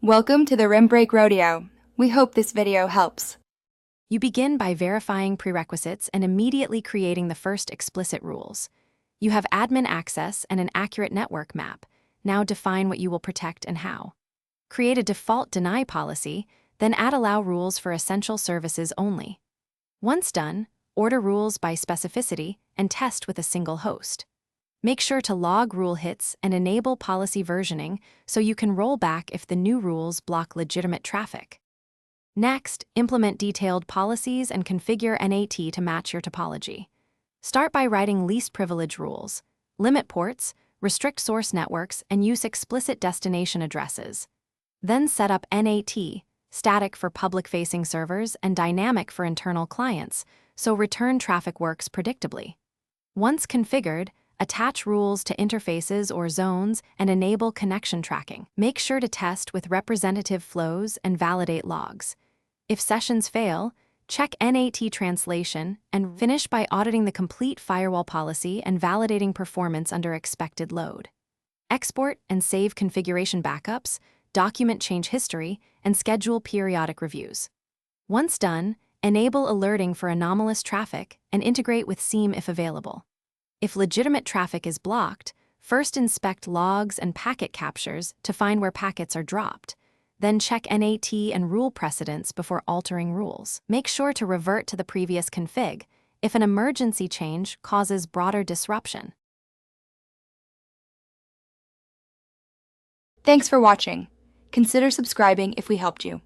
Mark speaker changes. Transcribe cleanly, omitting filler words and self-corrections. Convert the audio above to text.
Speaker 1: Welcome to the Rim Break Rodeo. We hope this video helps.
Speaker 2: You begin by verifying prerequisites and immediately creating the first explicit rules. You have admin access and an accurate network map. Now define what you will protect and how. Create a default deny policy, then add allow rules for essential services only. Once done, order rules by specificity and test with a single host. Make sure to log rule hits and enable policy versioning so you can roll back if the new rules block legitimate traffic. Next, implement detailed policies and configure NAT to match your topology. Start by writing least privilege rules, limit ports, restrict source networks, and use explicit destination addresses. Then set up NAT, static for public-facing servers and dynamic for internal clients, so return traffic works predictably. Once configured, attach rules to interfaces or zones and enable connection tracking. Make sure to test with representative flows and validate logs. If sessions fail, check NAT translation and finish by auditing the complete firewall policy and validating performance under expected load. Export and save configuration backups, document change history, and schedule periodic reviews. Once done, enable alerting for anomalous traffic and integrate with SIEM if available. If legitimate traffic is blocked, first inspect logs and packet captures to find where packets are dropped. Then check NAT and rule precedents before altering rules. Make sure to revert to the previous config if an emergency change causes broader disruption.
Speaker 1: Thanks for watching. Consider subscribing if we helped you.